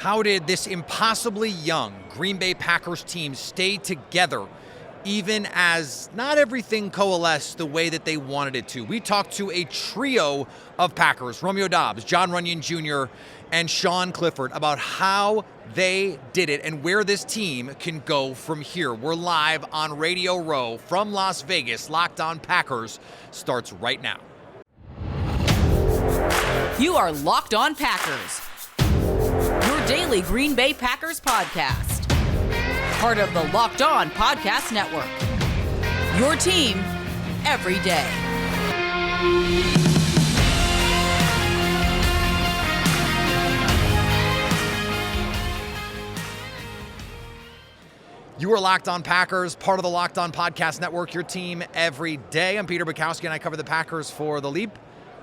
How did this impossibly young Green Bay Packers team stay together even as not everything coalesced the way that they wanted it to? We talked to a trio of Packers, Romeo Doubs, Jon Runyan Jr., and Sean Clifford, about how they did it and where this team can go from here. We're live on Radio Row from Las Vegas. Locked On Packers starts right now. You are Locked On Packers, your daily Green Bay Packers podcast. Part of the Locked On Podcast Network, your team every day. You are Locked On Packers, part of the Locked On Podcast Network, your team every day. I'm Peter Bukowski, and I cover the Packers for The Leap,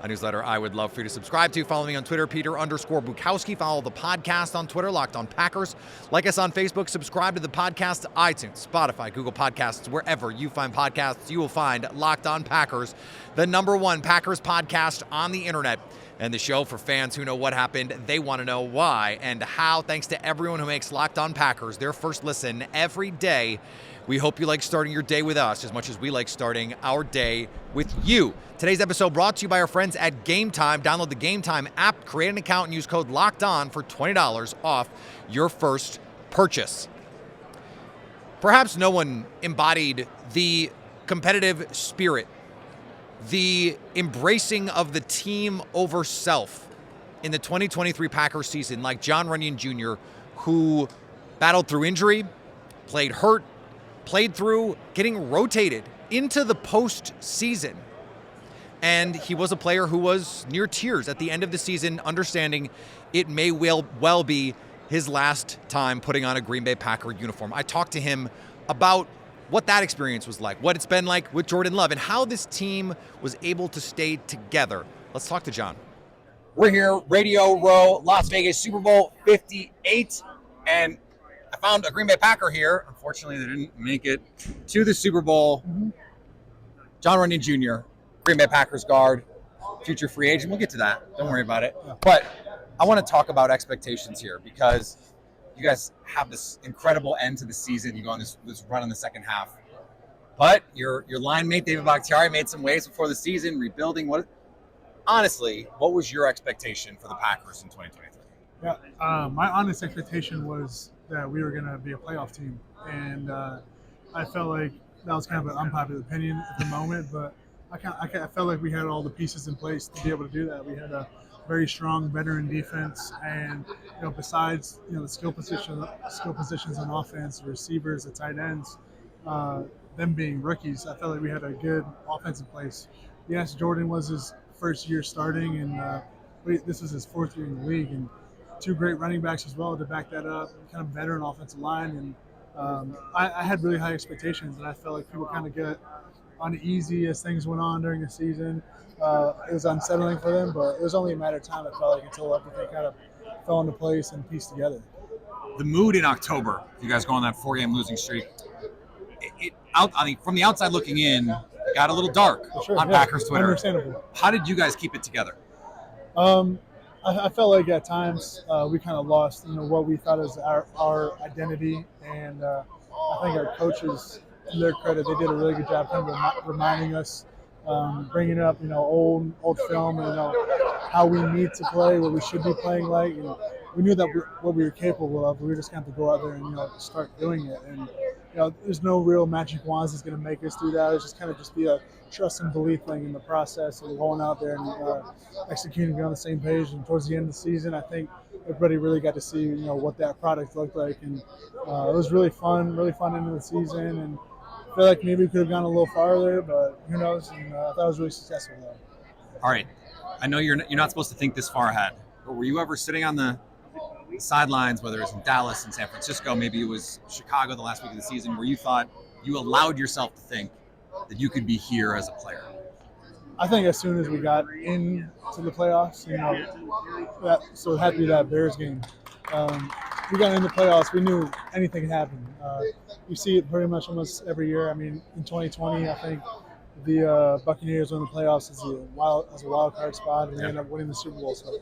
a newsletter I would love for you to subscribe to. Follow me on Twitter, Peter_Bukowski. Follow the podcast on Twitter, Locked On Packers. Like us on Facebook. Subscribe to the podcast, iTunes, Spotify, Google Podcasts. Wherever you find podcasts, you will find Locked On Packers, the #1 Packers podcast on the internet. And the show for fans who know what happened, they want to know why and how. Thanks to everyone who makes Locked On Packers their first listen every day. We hope you like starting your day with us as much as we like starting our day with you. Today's episode brought to you by our friends at Game Time. Download the Game Time app, create an account, and use code LOCKEDON for $20 off your first purchase. Perhaps no one embodied the competitive spirit, the embracing of the team over self in the 2023 Packers season like Jon Runyan Jr., who battled through injury, played hurt, played through getting rotated into the postseason. And he was a player who was near tears at the end of the season, understanding it may well be his last time putting on a Green Bay Packer uniform. I talked to him about what that experience was like, what it's been like with Jordan Love, and how this team was able to stay together. Let's talk to Jon. We're here, Radio Row, Las Vegas, Super Bowl 58, and I found a Green Bay Packer here. Unfortunately, they didn't make it to the Super Bowl. Jon Runyan Jr., Green Bay Packers guard, future free agent. We'll get to that. Don't worry about it. But I want to talk about expectations here because you guys have this incredible end to the season. You go on this run in the second half. But your line mate, David Bakhtiari, made some waves before the season, rebuilding. Honestly, what was your expectation for the Packers in 2023? Yeah, my honest expectation was that we were going to be a playoff team. And I felt like that was kind of an unpopular opinion at the moment, but I felt like we had all the pieces in place to be able to do that. We had a very strong veteran defense, and besides the skill positions on offense, the receivers, the tight ends, them being rookies, I felt like we had a good offense in place. Yes, Jordan was his first year starting, and this was his fourth year in the league, and two great running backs as well to back that up. Kind of veteran offensive line, and I had really high expectations, and I felt like people kind of get uneasy as things went on during the season. It was unsettling for them, but it was only a matter of time, it felt like, until everything kind of fell into place and pieced together. The mood in October, you guys go on that 4-game losing streak, from the outside looking in, it got a little dark on Packers Twitter. Understandable. How did you guys keep it together? I felt like at times we kind of lost, what we thought is our identity, and I think our coaches, to their credit, they did a really good job kind of reminding us, bringing up old film, and how we need to play, what we should be playing like. We knew that what we were capable of. We were just going to have to go out there and start doing it. And there's no real magic wands that's going to make us do that. It's just kind of be a trust and belief thing in the process of going out there and executing on the same page. And towards the end of the season, I think everybody really got to see what that product looked like, and it was really fun into the season. And I feel like maybe we could have gone a little farther, but who knows? And I thought it was really successful though. All right, I know you're not supposed to think this far ahead, but were you ever sitting on the sidelines, whether it was in Dallas and San Francisco, maybe it was Chicago the last week of the season, where you thought you allowed yourself to think that you could be here as a player? I think as soon as we got into the playoffs, so it had to be that Bears game. We got into the playoffs, we knew anything could happen. You see it pretty much almost every year. I mean, in 2020, I think the Buccaneers won the playoffs as a wild card spot, and they end up winning the Super Bowl. So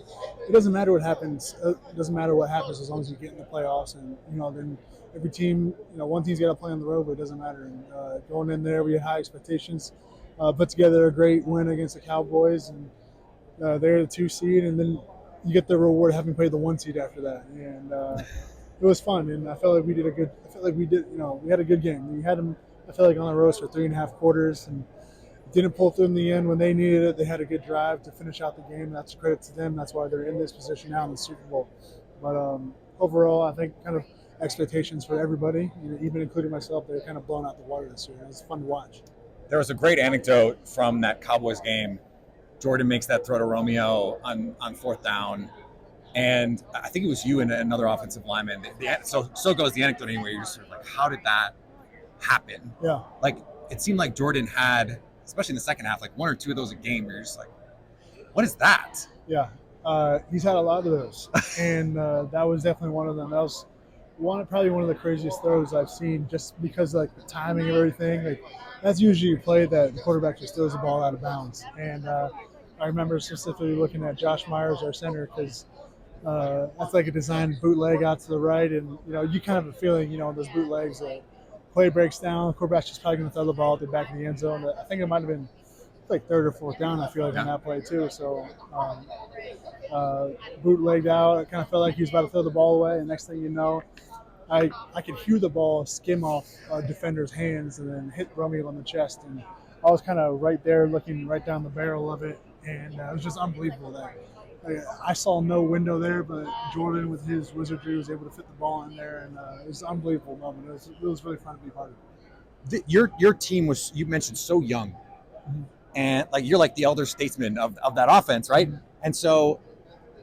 it doesn't matter what happens. It doesn't matter what happens as long as you get in the playoffs. And then every team, one team's got to play on the road, but it doesn't matter. And going in there, we had high expectations. Put together a great win against the Cowboys, and they're the 2 seed, and then you get the reward of having played the 1 seed after that. And it was fun, and I felt like we did we had a good game. We had them, I feel like, on the road for 3.5 quarters, and didn't pull through in the end when they needed it. They had a good drive to finish out the game. That's a credit to them. That's why they're in this position now in the Super Bowl. But overall, I think kind of expectations for everybody, even including myself, they're kind of blown out the water this year. It was fun to watch. There was a great anecdote from that Cowboys game. Jordan makes that throw to Romeo on 4th down. And I think it was you and another offensive lineman. So goes the anecdote anyway. You're just sort of like, how did that happen? Yeah. Like, it seemed like Jordan had, especially in the second half, like 1 or 2 of those a game where you're just like, what is that? Yeah. He's had a lot of those. And that was definitely one of them. That was probably one of the craziest throws I've seen, just because like the timing of everything. Like, that's usually a play that the quarterback just throws the ball out of bounds. And I remember specifically looking at Josh Myers, our center, because that's like a designed bootleg out to the right. And, you kind of have a feeling, those bootlegs, play breaks down, the quarterback's just probably going to throw the ball at the back of the end zone. I think it might have been like 3rd or 4th down, I feel like, on that play too. So bootlegged out. It kind of felt like he was about to throw the ball away. And next thing you know, I could hear the ball skim off a defender's hands and then hit Romeo on the chest. And I was kind of right there looking right down the barrel of it. And it was just unbelievable that I saw no window there, but Jordan, with his wizardry, was able to fit the ball in there. And it was an unbelievable moment. It was really fun to be part of. Your team was, you mentioned, so young. Mm-hmm. And like, you're like the elder statesman of that offense, right? Mm-hmm. And so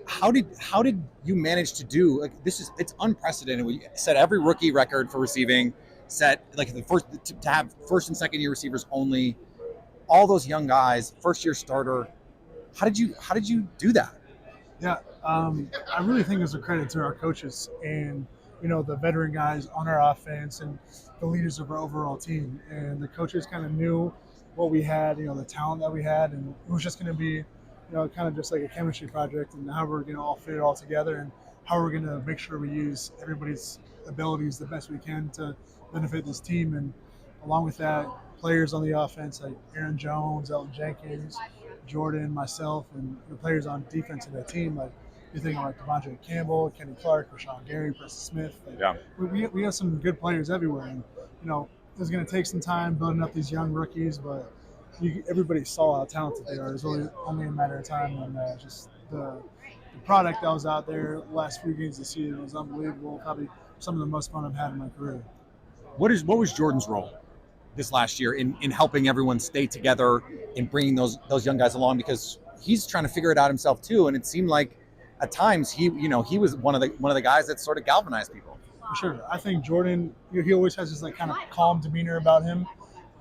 how did you manage to do, like, it's unprecedented. We set every rookie record for receiving, set like the first to have first and second year receivers only, all those young guys, first year starter. How did you do that? Yeah, I really think it's a credit to our coaches and the veteran guys on our offense and the leaders of our overall team. And the coaches kind of knew what we had, the talent that we had, and it was just going to be, kind of just like a chemistry project, and how we're going to all fit it all together, and how we're going to make sure we use everybody's abilities the best we can to benefit this team. And along with that, players on the offense like Aaron Jones, Elton Jenkins, Jordan, myself, and the players on defense of that team, like you're thinking like Devondre Campbell, Kenny Clark, Rashawn Gary, Preston Smith. We have some good players everywhere, and it's going to take some time building up these young rookies, but everybody saw how talented they are. It's only a matter of time, and just the product that was out there the last few games this season was unbelievable. Probably some of the most fun I've had in my career. What was Jordan's role this last year in helping everyone stay together, in bringing those young guys along, because he's trying to figure it out himself too, and it seemed like at times he was one of the guys that sort of galvanized people. For sure. I think Jordan, he always has this like kind of calm demeanor about him.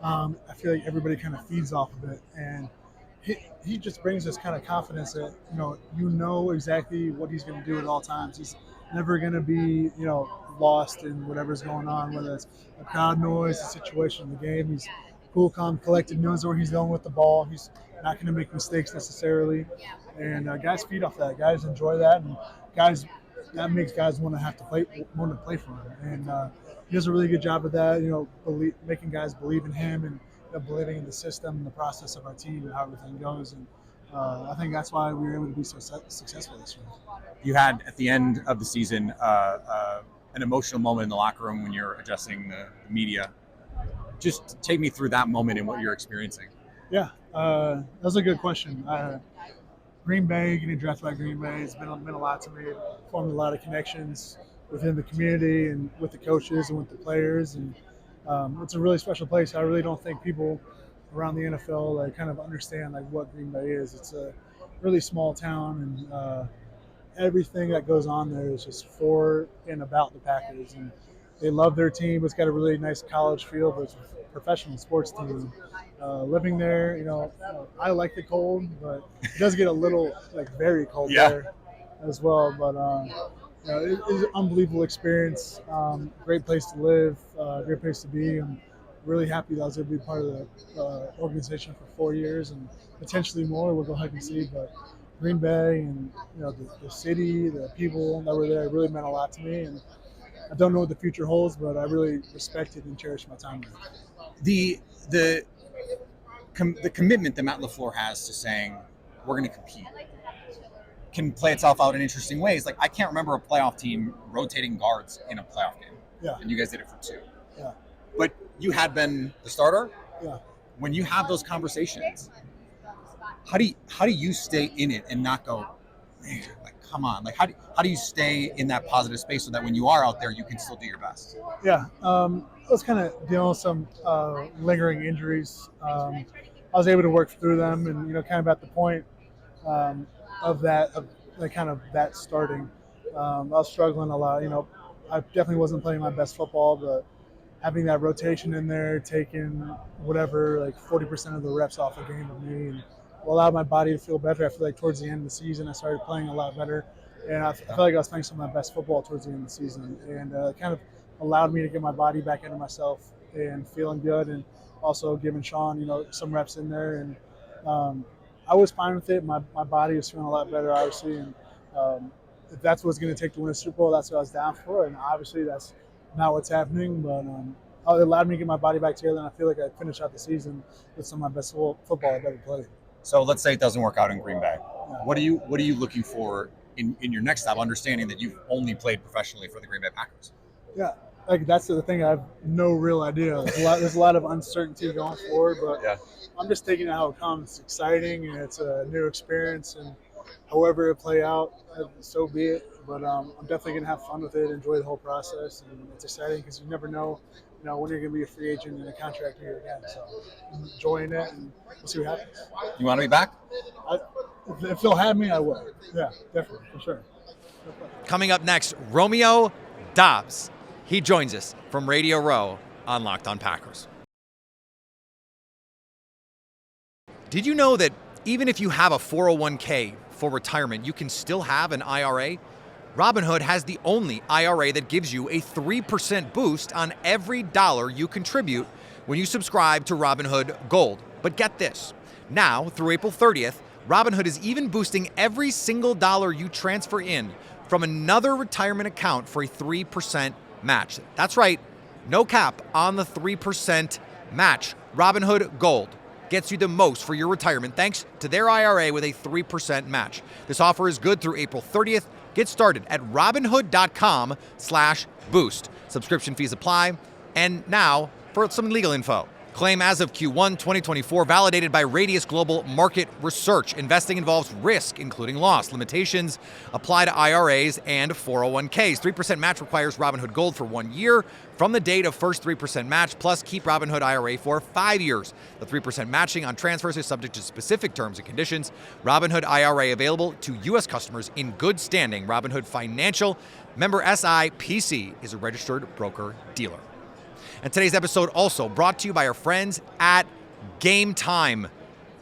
I feel like everybody kind of feeds off of it, and he just brings this kind of confidence that you know exactly what he's going to do at all times. He's never going to be lost in whatever's going on, whether it's a crowd noise, a situation in the game. He's cool, calm, collected, knows where he's going with the ball. He's not going to make mistakes necessarily, and guys feed off that. Guys enjoy that, and that makes guys want to play for him. And he does a really good job of that. Making guys believe in him and believing in the system and the process of our team and how everything goes. And I think that's why we were able to be so successful this year. You had at the end of the season an emotional moment in the locker room when you're addressing the media. Just take me through that moment and what you're experiencing. Yeah, that was a good question. Green Bay, getting drafted by Green Bay, has been a lot to me. Formed a lot of connections within the community and with the coaches and with the players. And it's a really special place. I really don't think people around the NFL kind of understand what Green Bay is. It's a really small town, and everything that goes on there is just for and about the Packers. And they love their team. It's got a really nice college feel, but it's a professional sports team. Living there, I like the cold, but it does get a little very cold there as well. But it is an unbelievable experience. Great place to live, great place to be, and really happy that I was able to be part of the organization for 4 years and potentially more. We'll go ahead and see, but Green Bay and the city, the people that were there really meant a lot to me, and I don't know what the future holds, but I really respected and cherished my time there. The commitment that Matt LaFleur has to saying we're going to compete can play itself out in interesting ways. Like, I can't remember a playoff team rotating guards in a playoff game. Yeah. And you guys did it for 2. Yeah. But you had been the starter. Yeah. When you have those conversations, how do you stay in it and not go, man, like, come on? Like, how do you stay in that positive space so that when you are out there, you can still do your best? Yeah. I was kind of dealing with some lingering injuries. I was able to work through them, and kind of at the point of that starting. I was struggling a lot. I definitely wasn't playing my best football, but having that rotation in there, taking whatever, like 40% of the reps off a game of me, and allowed my body to feel better. I feel like towards the end of the season, I started playing a lot better, and I felt like I was playing some of my best football towards the end of the season, and kind of allowed me to get my body back into myself and feeling good, and also giving Sean, some reps in there, and I was fine with it. My body was feeling a lot better, obviously, and if that's what's going to take to win a Super Bowl, that's what I was down for, and obviously that's not what's happening, but it allowed me to get my body back together, and I feel like I finished out the season with some of my best football I've ever played. So let's say it doesn't work out in Green Bay. Yeah. What are you looking for in your next step, understanding that you've only played professionally for the Green Bay Packers? Yeah, like that's the thing. I have no real idea. There's a lot of uncertainty going forward, but Yeah. I'm just taking it how it comes. It's exciting, and it's a new experience, and however it play out, so be it. But I'm definitely gonna have fun with it, enjoy the whole process, and it's exciting because you never know, when you're gonna be a free agent and a contract year again. So I'm enjoying it, and we'll see what happens. You want to be back? If they'll have me, I will. Yeah, definitely, for sure. Coming up next, Romeo Doubs. He joins us from Radio Row on Locked On Packers. Did you know that even if you have a 401k for retirement, you can still have an IRA? Robinhood has the only IRA that gives you a 3% boost on every dollar you contribute when you subscribe to Robinhood Gold. But get this, now through April 30th, Robinhood is even boosting every single dollar you transfer in from another retirement account for a 3% match. That's right, no cap on the 3% match. Robinhood Gold gets you the most for your retirement thanks to their IRA with a 3% match. This offer is good through April 30th. Get started at robinhood.com/boost. Subscription fees apply. And now for some legal info. Claim as of Q1 2024, validated by Radius Global Market Research. Investing involves risk, including loss. Limitations apply to IRAs and 401ks. 3% match requires Robinhood Gold for 1 year from the date of first 3% match, plus keep Robinhood IRA for 5 years. The 3% matching on transfers is subject to specific terms and conditions. Robinhood IRA available to U.S. customers in good standing. Robinhood Financial, member SIPC, is a registered broker-dealer. And today's episode also brought to you by our friends at Game Time.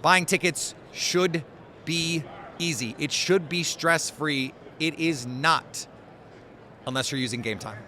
Buying tickets should be easy. It should be stress-free. It is not, unless you're using Game Time.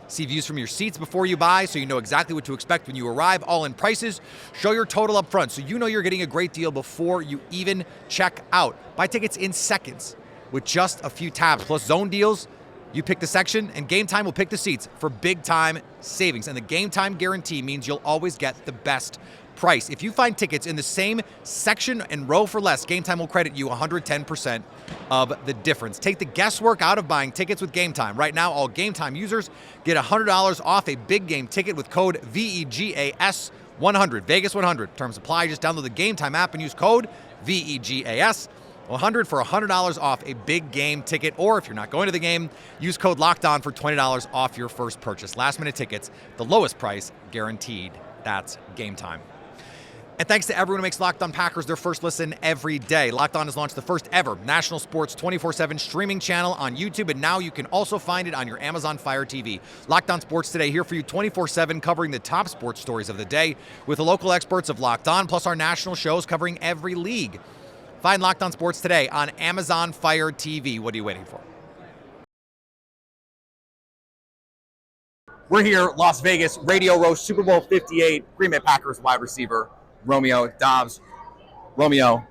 See views from your seats before you buy so you know exactly what to expect when you arrive. All-in prices. Show your total up front so you know you're getting a great deal before you even check out. Buy tickets in seconds with just a few taps. Plus zone deals. You pick the section, and Game Time will pick the seats for big-time savings. And the Game Time guarantee means you'll always get the best price. If you find tickets in the same section and row for less, Game Time will credit you 110% of the difference. Take the guesswork out of buying tickets with Game Time. Right now, all Game Time users get $100 off a big game ticket with code VEGAS100. Vegas 100. Terms apply. Just download the Game Time app and use code VEGAS100 for $100 off a big game ticket, or if you're not going to the game, use code LOCKEDON for $20 off your first purchase. Last minute tickets, the lowest price guaranteed. That's Game Time. And thanks to everyone who makes Locked On Packers their first listen every day. Locked On has launched the first ever national sports 24/7 streaming channel on YouTube, and now you can also find it on your Amazon Fire TV. Locked On Sports Today, here for you 24/7, covering the top sports stories of the day with the local experts of Locked On, plus our national shows covering every league. Find Locked On Sports Today on Amazon Fire TV. What are you waiting for? We're here, Las Vegas, Radio Row, Super Bowl 58, Green Bay Packers wide receiver, Romeo Doubs. Romeo,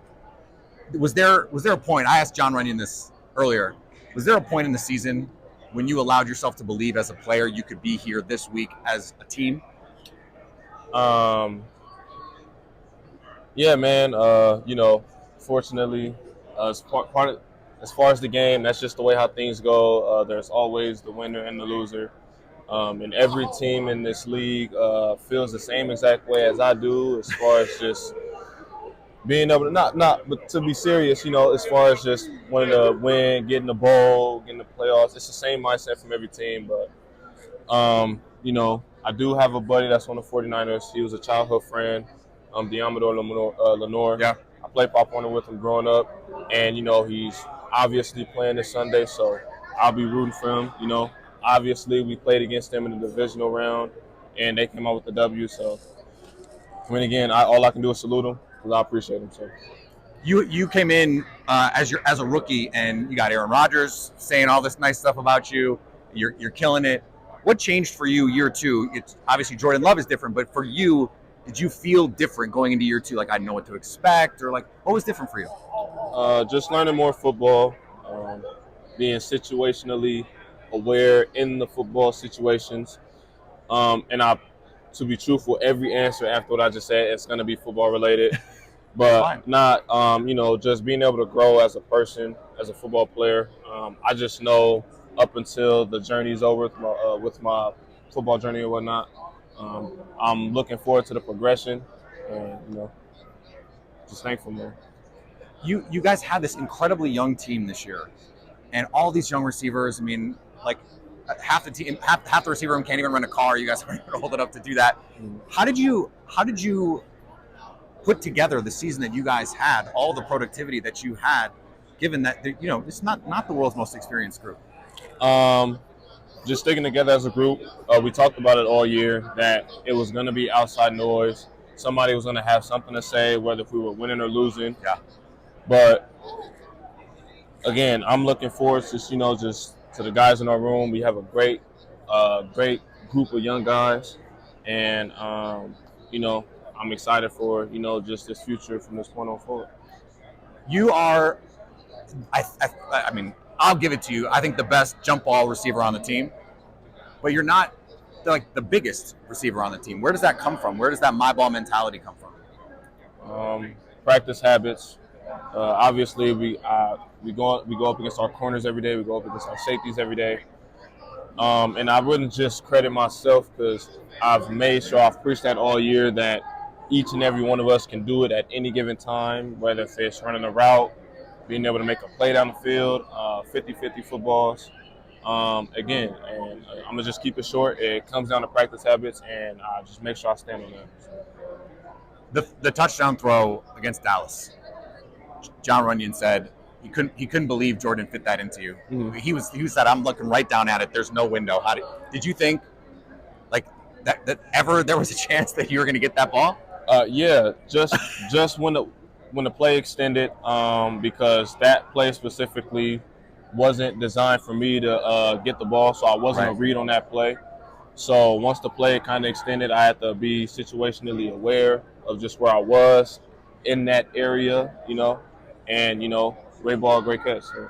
was there a point, I asked Jon Runyan this earlier, was there a point in the season when you allowed yourself to believe as a player you could be here this week as a team? Yeah, man. Fortunately, as far as the game, that's just the way how things go. There's always the winner and the loser. And every team in this league feels the same exact way as I do, as far as just being able to but to be serious, as far as just wanting to win, getting the bowl, getting the playoffs. It's the same mindset from every team. But I do have a buddy that's on the 49ers. He was a childhood friend, Diamador Lenore. Yeah. I played Pop Warner with him growing up, and he's obviously playing this Sunday, so I'll be rooting for him. Obviously, we played against them in the divisional round, and they came out with the W. So, again, all I can do is salute them because I appreciate them. So, you came in as a rookie, and you got Aaron Rodgers saying all this nice stuff about you. You're killing it. What changed for you year two? It's obviously Jordan Love is different, but for you, did you feel different going into year two? Like, I know what to expect, or like, what was different for you? Just learning more football, being situationally aware in the football situations. To be truthful, every answer after what I just said, it's going to be football related, but not, just being able to grow as a person, as a football player. I just know up until the journey's over with my football journey or whatnot, I'm looking forward to the progression, and just thankful, man. You guys had this incredibly young team this year, and all these young receivers. I mean, like half the team, half the receiver room can't even run a car. You guys aren't even old enough to do that. How did you put together the season that you guys had? All the productivity that you had, given that it's not the world's most experienced group. Just sticking together as a group. We talked about it all year that it was going to be outside noise. Somebody was going to have something to say, whether if we were winning or losing. Yeah. But again, I'm looking forward to just to the guys in our room. We have a great group of young guys, and I'm excited for just this future from this point on forward. You are, I mean, I'll give it to you. I think the best jump ball receiver on the team, but you're not like the biggest receiver on the team. Where does that come from? Where does that my ball mentality come from? Practice habits. Obviously, we go up against our corners every day. We go up against our safeties every day. And I wouldn't just credit myself because I've made sure I've preached that all year that each and every one of us can do it at any given time, whether if it's running a route, being able to make a play down the field, 50-50 footballs. Again, and I'm going to just keep it short. It comes down to practice habits, and I just make sure I stand on that. The touchdown throw against Dallas, Jon Runyan said he couldn't believe Jordan fit that into you. Mm-hmm. He said, I'm looking right down at it. There's no window. Did you think like that ever there was a chance that you were going to get that ball? Yeah, just when the play extended, because that play specifically wasn't designed for me to get the ball, so I wasn't a read on that play. So once the play kind of extended, I had to be situationally aware of just where I was in that area, and great ball, great catch. So.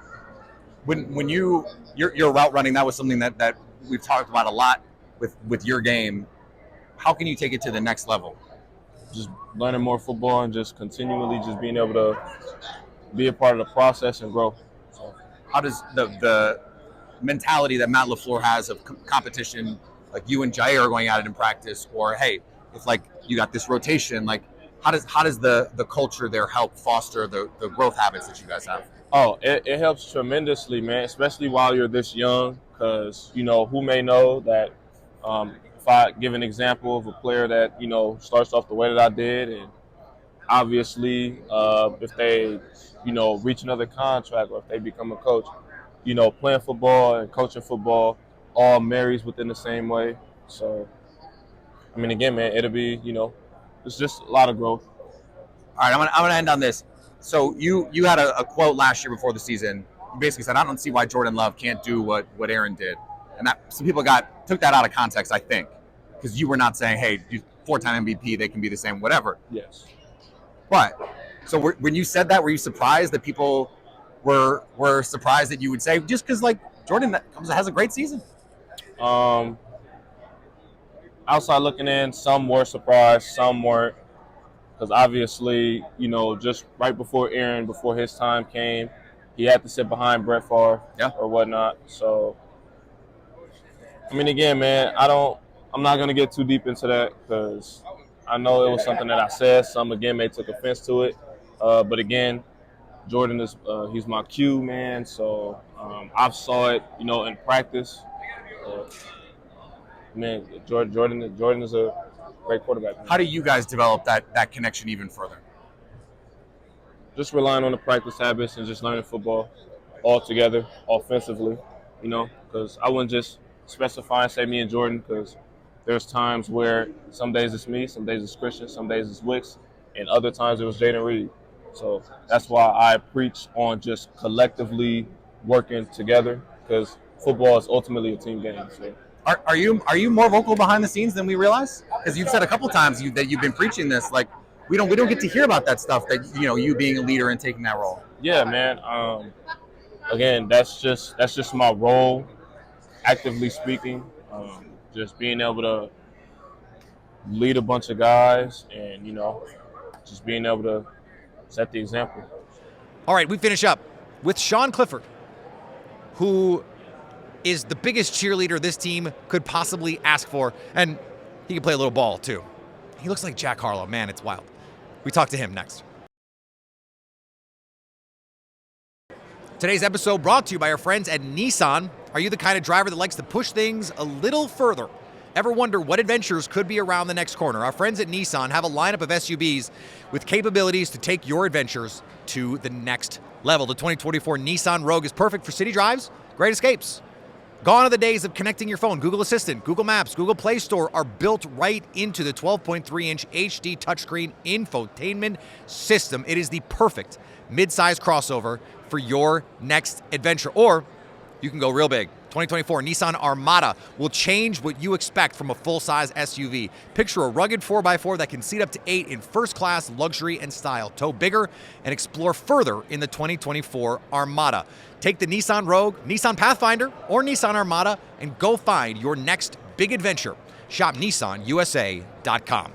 When your route running, that was something that we've talked about a lot with your game. How can you take it to the next level? Just learning more football and just continually just being able to be a part of the process and grow. So. How does the mentality that Matt LaFleur has of competition, like you and Jair are going at it in practice, or hey, if like you got this rotation, like how does the culture there help foster the growth habits that you guys have? Oh, it helps tremendously, man, especially while you're this young, because who may know that if I give an example of a player that starts off the way that I did, and obviously if they reach another contract or if they become a coach, playing football and coaching football all marries within the same way. So I mean, again, man, it'll be it's just a lot of growth. All right, I'm gonna end on this. So you had a quote last year before the season. You basically said, I don't see why Jordan Love can't do what Aaron did. and that some people took that out of context, I think, because you were not saying, hey, you 4-time MVP, they can be the same, whatever. Yes. But so when you said that, were you surprised that people were surprised that you would say, just because like Jordan has a great season? Outside looking in, some were surprised, some weren't, because obviously, just right before his time came, he had to sit behind Brett Favre or whatnot. So, I mean, again, man, I'm not going to get too deep into that because I know it was something that I said. Some, again, may took offense to it. But again, Jordan is he's my Q, man. So I've saw it, in practice. Man, Jordan is a great quarterback. Man. How do you guys develop that connection even further? Just relying on the practice habits and just learning football all together, offensively, because I wouldn't just specify and say me and Jordan, because there's times where some days it's me, some days it's Christian, some days it's Wicks, and other times it was Jaden Reed. So that's why I preach on just collectively working together, because football is ultimately a team game. So. Are you more vocal behind the scenes than we realize? Because you've said a couple times that you've been preaching this. Like we don't get to hear about that stuff. That you being a leader and taking that role. Yeah, man. Again, that's just my role. Actively speaking, just being able to lead a bunch of guys, and just being able to set the example. All right, we finish up with Sean Clifford, who is the biggest cheerleader this team could possibly ask for. And he can play a little ball, too. He looks like Jack Harlow. Man, it's wild. We talk to him next. Today's episode brought to you by our friends at Nissan. Are you the kind of driver that likes to push things a little further? Ever wonder what adventures could be around the next corner? Our friends at Nissan have a lineup of SUVs with capabilities to take your adventures to the next level. The 2024 Nissan Rogue is perfect for city drives, great escapes. Gone are the days of connecting your phone. Google Assistant, Google Maps, Google Play Store are built right into the 12.3-inch HD touchscreen infotainment system. It is the perfect mid-size crossover for your next adventure. Or you can go real big. 2024 Nissan Armada will change what you expect from a full-size SUV. Picture a rugged 4x4 that can seat up to 8 in first-class luxury and style. Tow bigger and explore further in the 2024 Armada. Take the Nissan Rogue, Nissan Pathfinder, or Nissan Armada and go find your next big adventure. Shop NissanUSA.com.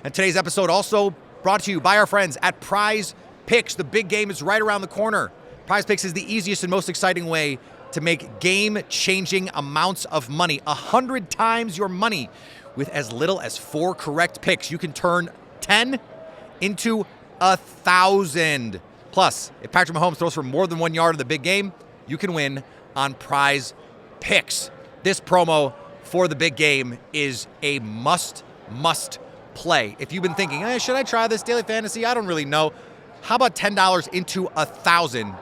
And today's episode also brought to you by our friends at Prize Picks. The big game is right around the corner. Prize Picks is the easiest and most exciting way to make game-changing amounts of money, 100 times your money with as little as 4 correct picks. You can turn 10 into 1,000. Plus, if Patrick Mahomes throws for more than 1 yard in the big game, you can win on Prize Picks. This promo for the big game is a must play. If you've been thinking, should I try this daily fantasy? I don't really know. How about $10 into 1,000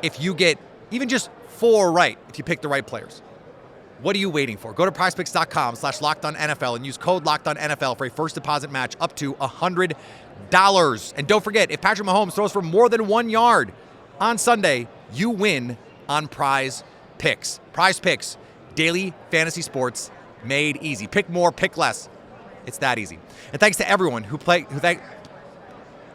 if you get even just 4 right, if you pick the right players? What are you waiting for? Go to prizepicks.com/LockedOnNFL and use code LockedOnNFL for a first deposit match up to $100. And don't forget, if Patrick Mahomes throws for more than 1 yard on Sunday, you win on Prize Picks. Prize Picks, daily fantasy sports made easy. Pick more, pick less. It's that easy. And thanks to everyone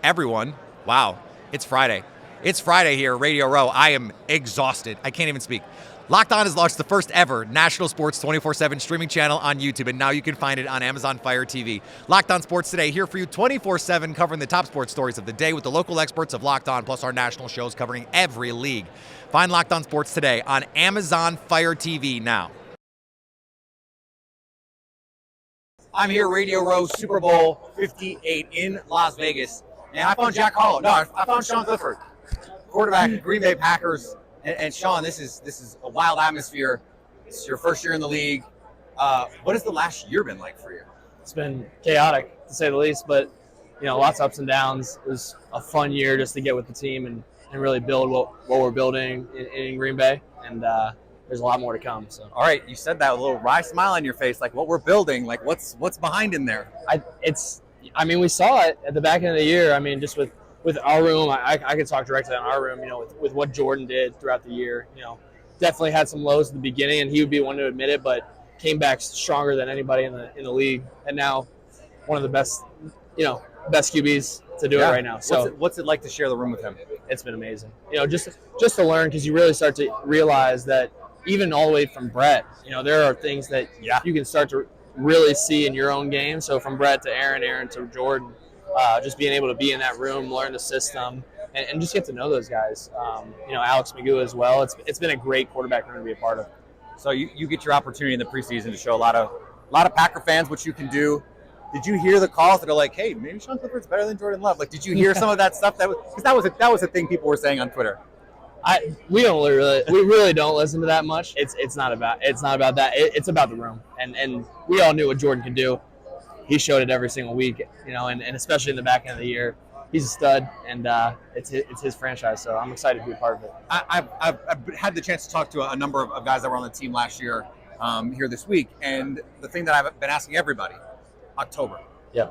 everyone. Wow, it's Friday. It's Friday here at Radio Row. I am exhausted. I can't even speak. Locked On has launched the first ever national sports 24/7 streaming channel on YouTube, and now you can find it on Amazon Fire TV. Locked On Sports Today, here for you 24/7, covering the top sports stories of the day with the local experts of Locked On, plus our national shows covering every league. Find Locked On Sports Today on Amazon Fire TV now. I'm here, Radio Row, Super Bowl 58 in Las Vegas, and I found Jack Harlow. No, I found Sean Clifford, quarterback of Green Bay Packers. And Sean, this is a wild atmosphere. It's your first year in the league. What has the last year been like for you? It's been chaotic, to say the least, but lots of ups and downs. It was a fun year just to get with the team and really build what we're building in Green Bay. And there's a lot more to come. So. All right, you said that with a little wry smile on your face, like what we're building, like what's behind in there? We saw it at the back end of the year. Just with our room, I could talk directly on our room, with what Jordan did throughout the year. definitely had some lows at the beginning, and he would be one to admit it, but came back stronger than anybody in the league, and now one of the best QBs to do it right now. So what's it like to share the room with him? it's been amazing. Just to learn, because you really start to realize that even all the way from Brett, there are things that you can start to really see in your own game. So from Brett to Aaron to Jordan, just being able to be in that room, learn the system, and just get to know those guys. Alex Magoo as well. It's been a great quarterback room to be a part of. So you get your opportunity in the preseason to show a lot of Packer fans what you can do. Did you hear the calls that are like, hey, maybe Sean Clifford's better than Jordan Love? Like, did you hear some of that stuff? Because that was a thing people were saying on Twitter. We really don't listen to that much. It's not about that. It's about the room, and we all knew what Jordan could do. He showed it every single week, and especially in the back end of the year. He's a stud, and it's his franchise, so I'm excited to be a part of it. I've had the chance to talk to a number of guys that were on the team last year here this week, and the thing that I've been asking everybody, October. Yeah.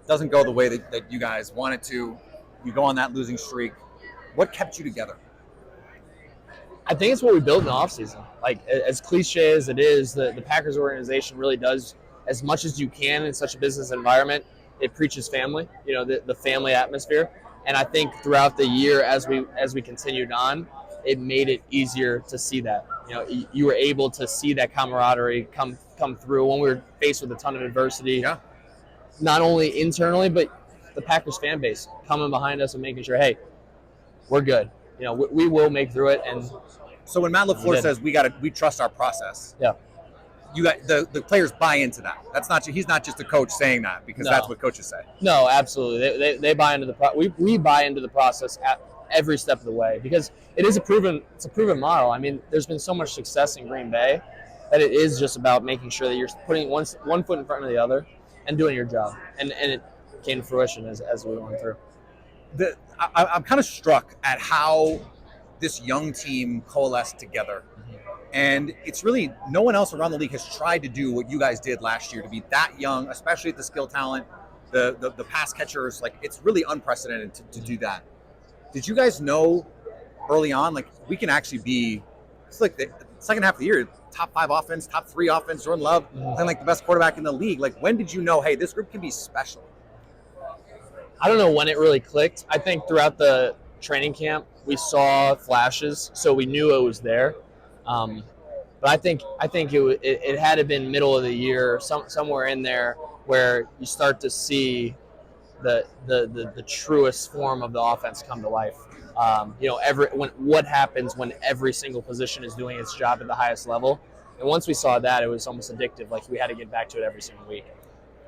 Doesn't go the way that you guys want it to. You go on that losing streak. What kept you together? I think it's what we built in the offseason. Like, as cliche as it is, the Packers organization really does as much as you can in such a business environment. It preaches family, the family atmosphere. And I think throughout the year, as we continued on, it made it easier to see that. You were able to see that camaraderie come through when we were faced with a ton of adversity. Yeah. Not only internally, but the Packers fan base coming behind us and making sure, hey, we're good. We will make through it. And so when Matt LaFleur says we trust our process, you got the players buy into that. He's not just a coach saying that because that's what coaches say. No, absolutely. They buy into we buy into the process at every step of the way because it's a proven model. I mean, there's been so much success in Green Bay that it is just about making sure that you're putting one foot in front of the other and doing your job. And it came to fruition as we went through. I'm kind of struck at how this young team coalesced together. And it's really no one else around the league has tried to do what you guys did last year, to be that young, especially at the skill talent, the pass catchers. Like, it's really unprecedented to do that. Did you guys know early on, like, we can actually be, it's like the second half of the year, top 5 offense, top 3 offense, Jordan Love, playing like the best quarterback in the league. Like, when did you know, hey, this group can be special? I don't know when it really clicked. I think throughout the training camp, we saw flashes, so we knew it was there. But I think it had to have been middle of the year, somewhere in there, where you start to see the truest form of the offense come to life. What happens when every single position is doing its job at the highest level, and once we saw that, it was almost addictive. Like, we had to get back to it every single week.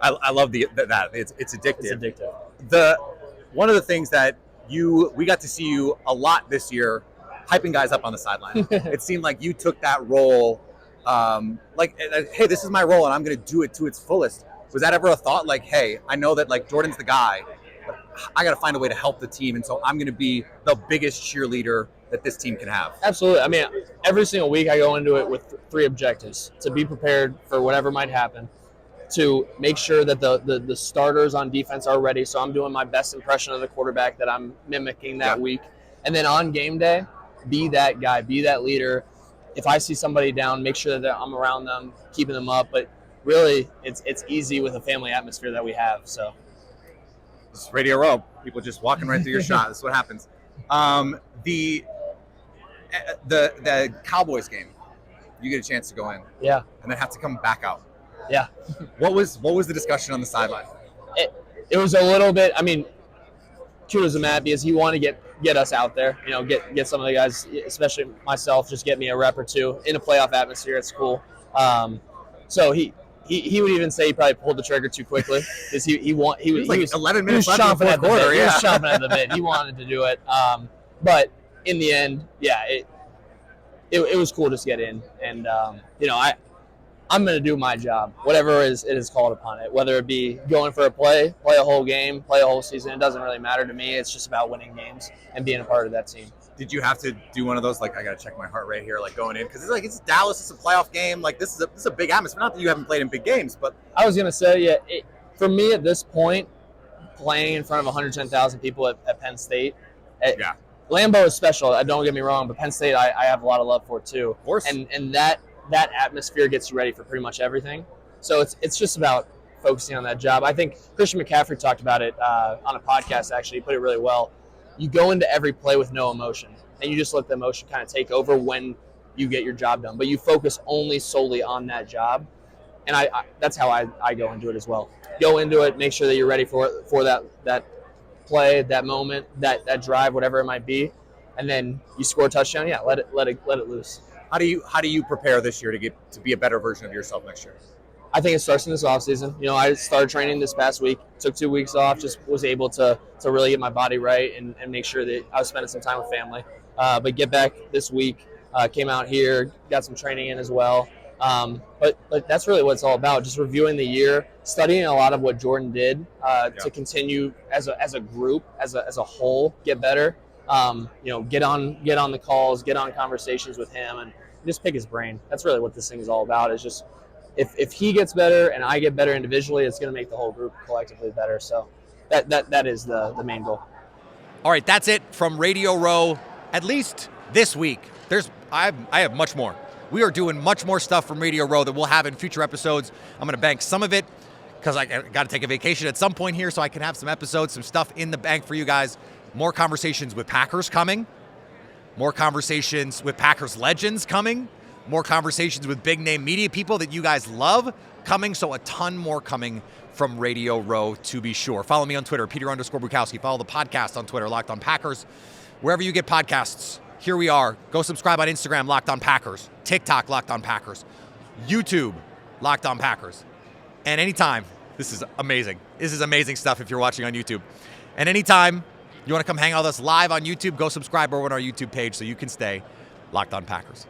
I love that it's addictive. It's addictive. One of the things that we got to see you a lot this year, hyping guys up on the sideline. It seemed like you took that role, hey, this is my role and I'm going to do it to its fullest. Was that ever a thought? Like, hey, I know that like Jordan's the guy, but I got to find a way to help the team, and so I'm going to be the biggest cheerleader that this team can have. Absolutely. I mean, every single week I go into it with 3 objectives: to be prepared for whatever might happen, to make sure that the starters on defense are ready, so I'm doing my best impression of the quarterback that I'm mimicking that week, and then on game day, be that guy, be that leader. If I see somebody down, make sure that I'm around them, keeping them up. But really, it's easy with the family atmosphere that we have. So it's Radio Row. People just walking right through your shot. That's what happens. The Cowboys game, you get a chance to go in, and then have to come back out. Yeah. What was the discussion on the sideline? It was a little bit. I mean, kudos to Matt because he wanted to get us out there. Get some of the guys, especially myself, just get me a rep or 2 in a playoff atmosphere. It's cool. So he would even say he probably pulled the trigger too quickly because he was 11 minutes left chomping in the at the quarter. bit. He was chomping at the bit. He wanted to do it. But in the end, it was cool to get in, and I'm going to do my job, whatever it is called upon it, whether it be going for a play a whole game, play a whole season. It doesn't really matter to me. It's just about winning games and being a part of that team. Did you have to do one of those, like, I got to check my heart rate here, like going in? Because it's Dallas, it's a playoff game. Like, this is a big atmosphere. Not that you haven't played in big games, but. I was going to say, for me at this point, playing in front of 110,000 people at Penn State, Lambeau is special. Don't get me wrong, but Penn State, I have a lot of love for too. Of course. And that atmosphere gets you ready for pretty much everything. So it's just about focusing on that job. I think Christian McCaffrey talked about it on a podcast. Actually, he put it really well. You go into every play with no emotion, and you just let the emotion kind of take over when you get your job done. But you focus only solely on that job, and I that's how I go into it as well. Go into it, make sure that you're ready for that play, that moment, that drive, whatever it might be, and then you score a touchdown. Yeah, let it loose. How do you prepare this year to be a better version of yourself next year? I think it starts in this offseason. I started training this past week, took 2 weeks off, just was able to really get my body right and make sure that I was spending some time with family. But get back this week, came out here, got some training in as well. But that's really what it's all about, just reviewing the year, studying a lot of what Jordan did to continue as a group, as a whole, get better. Get on the calls, get on conversations with him, and just pick his brain. That's really what this thing is all about. Is just if he gets better and I get better individually, it's going to make the whole group collectively better. So that is the main goal. All right, that's it from Radio Row, at least this week. I have much more. We are doing much more stuff from Radio Row that we'll have in future episodes. I'm going to bank some of it because I got to take a vacation at some point here so I can have some episodes, some stuff in the bank for you guys. More conversations with Packers coming. More conversations with Packers legends coming. More conversations with big-name media people that you guys love coming. So a ton more coming from Radio Row, to be sure. Follow me on Twitter, Peter_Bukowski. Follow the podcast on Twitter, Locked On Packers. Wherever you get podcasts, here we are. Go subscribe on Instagram, Locked On Packers. TikTok, Locked On Packers. YouTube, Locked On Packers. And anytime, this is amazing. This is amazing stuff if you're watching on YouTube. And anytime you want to come hang out with us live on YouTube, go subscribe over on our YouTube page so you can stay Locked On Packers.